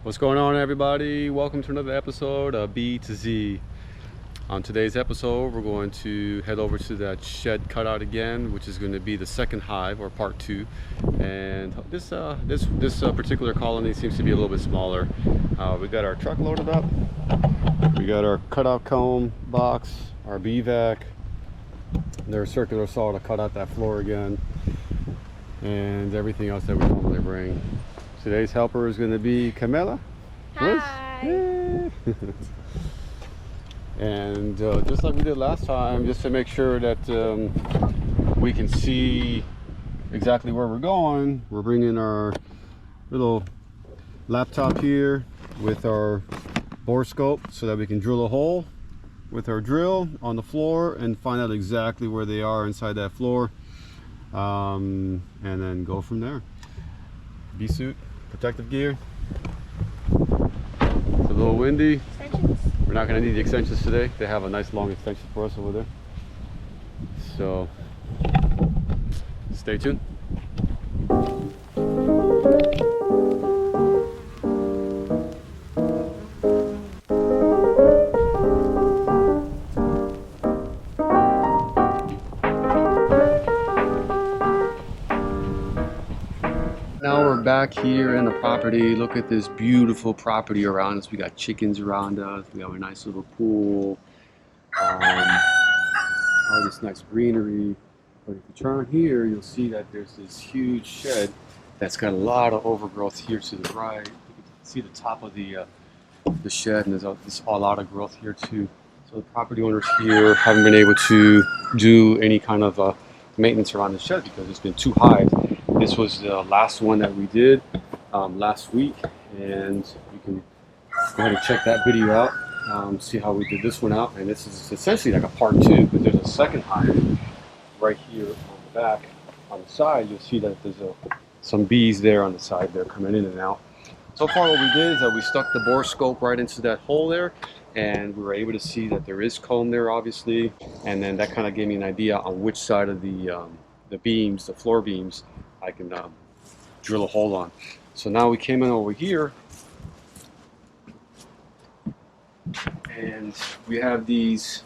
What's going on, everybody? Welcome to another episode of B to Z. On today's episode, we're going to head over to that shed cutout again, which is going to be the second hive, or part 2. And this particular colony seems to be a little bit smaller. We got our truck loaded up. We got our cutout comb box, our bee vac, their circular saw to cut out that floor again, and everything else that we normally bring. Today's helper is going to be Camilla. Hi. And just like we did last time, just to make sure that we can see exactly where we're going, we're bringing our little laptop here with our bore scope so that we can drill a hole with our drill on the floor and find out exactly where they are inside that floor, and then go from there. Bee suit, protective gear. It's a little windy. Extensions? We're not going to need the extensions today. They have a nice long extension for us over there. So stay tuned. Now we're back here in the property. Look at this beautiful property around us. We got chickens around us. We have a nice little pool. All this nice greenery. But if you turn here, you'll see that there's this huge shed that's got a lot of overgrowth here to the right. You can see the top of the shed, and there's a lot of growth here too. So the property owners here haven't been able to do any kind of maintenance around the shed because it's been too high. This was the last one that we did last week, and you can go ahead and check that video out, see how we did this one out. And this is essentially like a part 2, because there's a second hive right here on the back. On the side, you'll see that there's some bees there on the side. They're coming in and out. So far what we did is that we stuck the bore scope right into that hole there, and we were able to see that there is comb there, obviously. And then that kind of gave me an idea on which side of the beams, the floor beams, I can drill a hole on. So now we came in over here, and we have these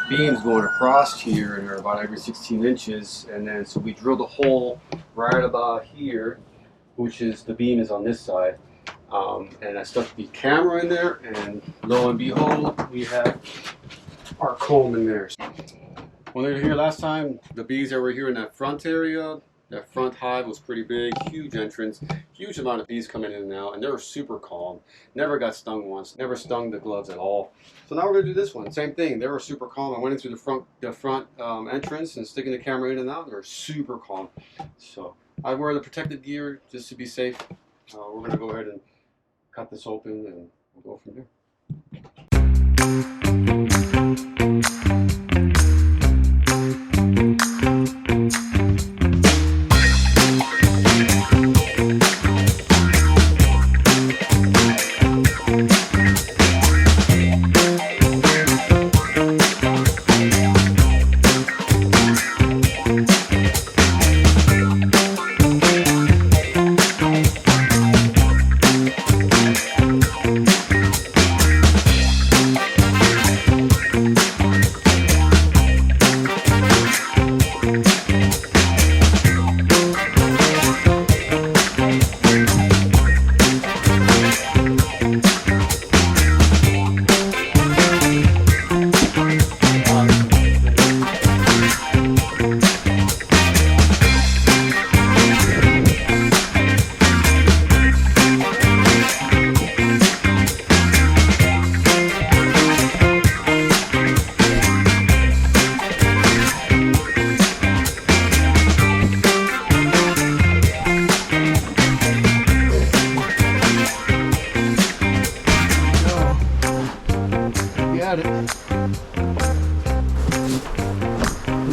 beams going across here, and they're about every 16 inches. And then so we drilled a hole right about here, which is the beam is on this side. And I stuck the camera in there, and lo and behold, we have our comb in there. When they were here last time, the bees that were here in that front area, that front hive was pretty big, huge entrance, huge amount of bees coming in and out, and they were super calm. Never got stung once, never stung the gloves at all. So now we're gonna do this one, same thing. They were super calm. I went into the front entrance and sticking the camera in and out. They were super calm. So I wear the protective gear just to be safe. We're gonna go ahead and cut this open, and we'll go from there.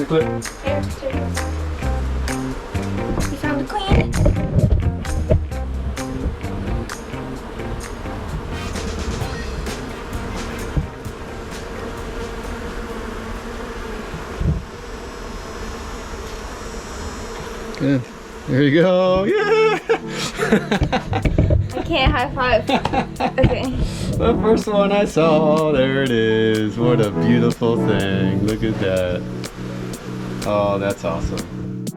Clip. You found the queen. Good. There you go. Yeah. I can't high five. Okay. The first one I saw, there it is. What a beautiful thing. Look at that. Oh, that's awesome.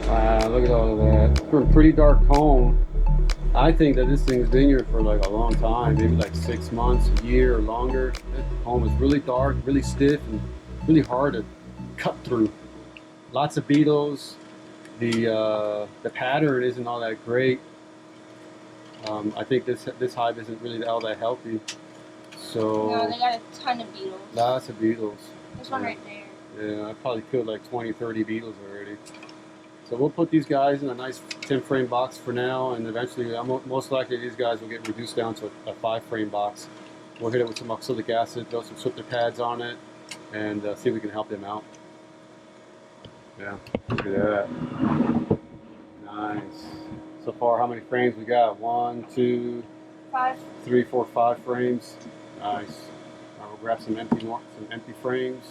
Wow, look at all of that. For a pretty dark comb, I think that this thing's been here for like a long time, maybe like 6 months, a year or longer. That comb is really dark, really stiff, and really hard to cut through. Lots of beetles. The pattern isn't all that great. I think this hive isn't really all that healthy. So No, they got a ton of beetles. lots of beetles. There's one right there. Yeah, I probably killed like 20, 30 beetles already. So we'll put these guys in a nice 10 frame box for now, and eventually, most likely these guys will get reduced down to a 5 frame box. We'll hit it with some oxalic acid, throw some filter pads on it, and see if we can help them out. Yeah, look at that. Nice. So far, how many frames we got? 1, 2, 5. 3, 4, 5 frames. Nice. We'll grab some empty frames.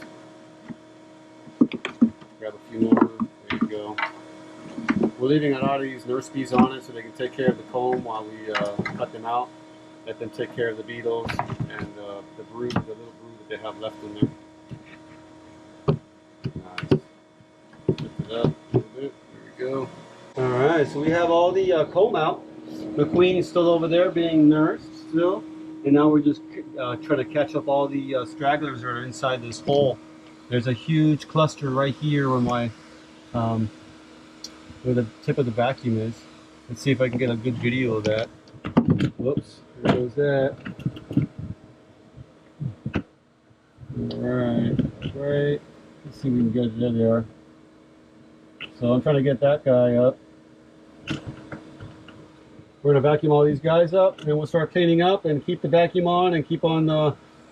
Grab a few more. There you go. We're leaving a lot of these nurse bees on it so they can take care of the comb while we cut them out. Let them take care of the beetles and the brood, the little brood that they have left in there. Nice. Lift it up a little bit. There we go. All right, so we have all the comb out. The queen is still over there being nursed still. And now we're just trying to catch up all the stragglers that are inside this hole. There's a huge cluster right here where my where the tip of the vacuum is. Let's see if I can get a good video of that. Whoops, there goes that. Alright, great. Let's see if we can get it. There they are. So I'm trying to get that guy up. We're going to vacuum all these guys up, and we'll start cleaning up and keep the vacuum on and keep on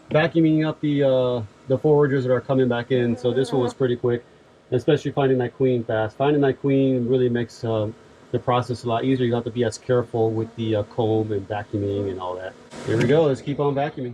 vacuuming up the foragers that are coming back in. So this one was pretty quick, especially finding that queen fast. Finding that queen really makes the process a lot easier. You don't have to be as careful with the comb and vacuuming and all that. Here we go. Let's keep on vacuuming.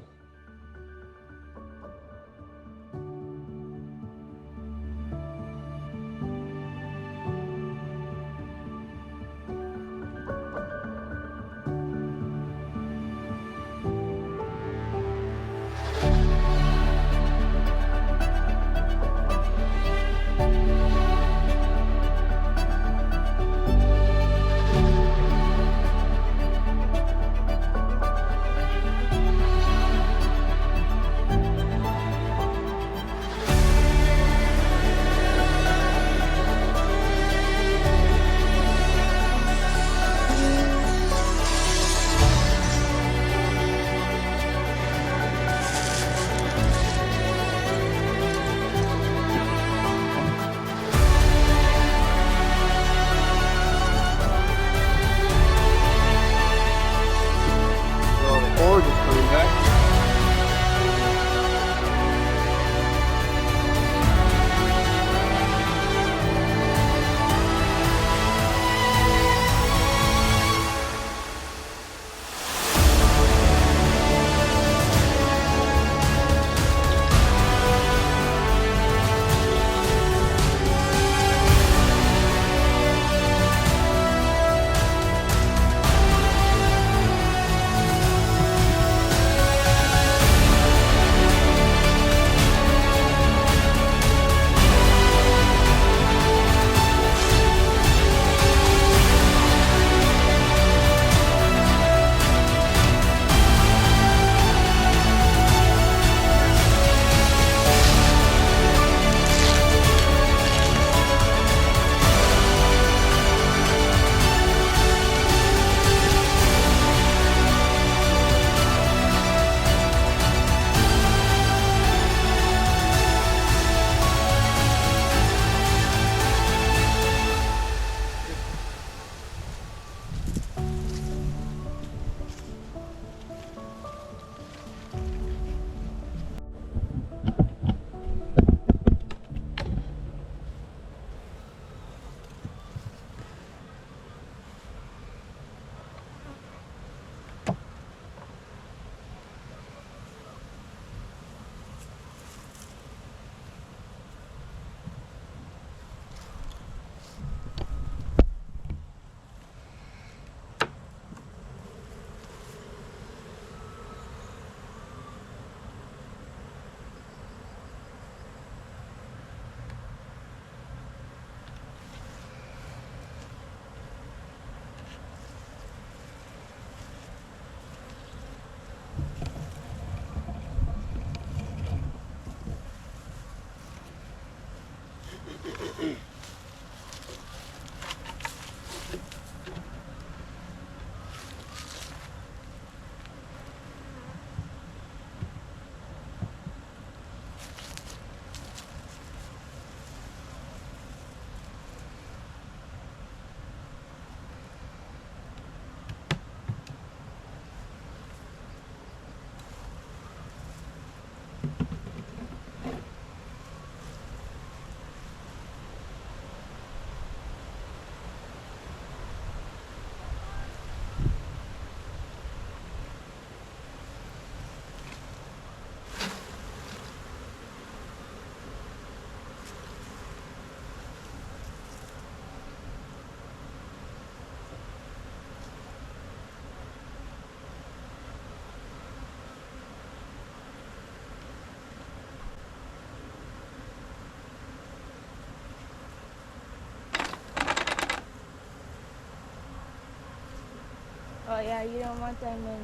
yeah, you don't want them in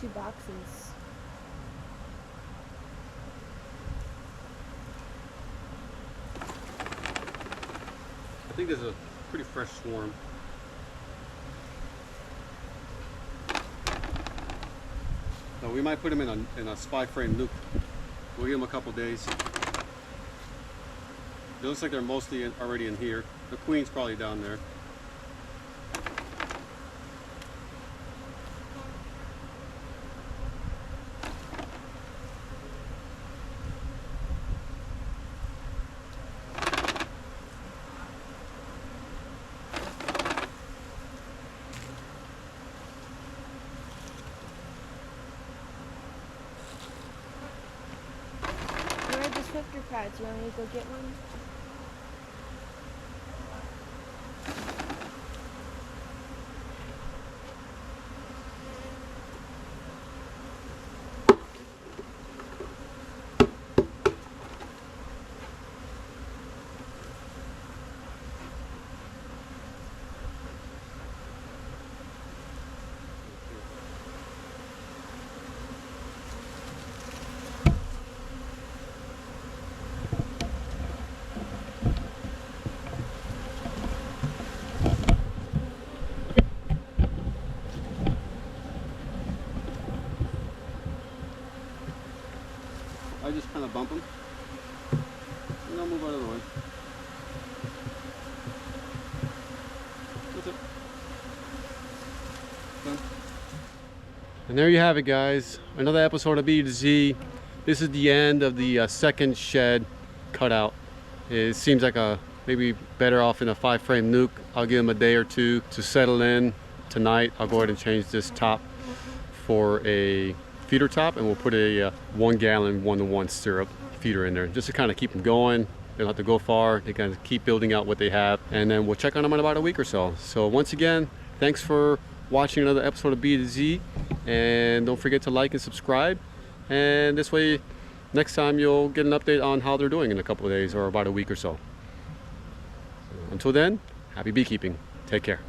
2 boxes. I think there's a pretty fresh swarm. So we might put them in a spy frame nuke. We'll give them a couple days. It looks like they're mostly already in here. The queen's probably down there. Where are the swifter pads? You want me to go get one? I just kind of bump them and I'll move out of the way. That's it. Done. And there you have it, guys. Another episode of B to Z. This is the end of the second shed cutout. It seems like maybe better off in a 5-frame nuke. I'll give them a day or two to settle in. Tonight I'll go ahead and change this top for a feeder top, and we'll put a 1 gallon 1-to-1 syrup feeder in there just to kind of keep them going. They don't have to go far. They can keep building out what they have, and then we'll check on them in about a week or so. So once again, thanks for watching another episode of B to Z, and don't forget to like and subscribe, and this way next time you'll get an update on how they're doing in a couple of days or about a week or so. Until then, happy beekeeping. Take care.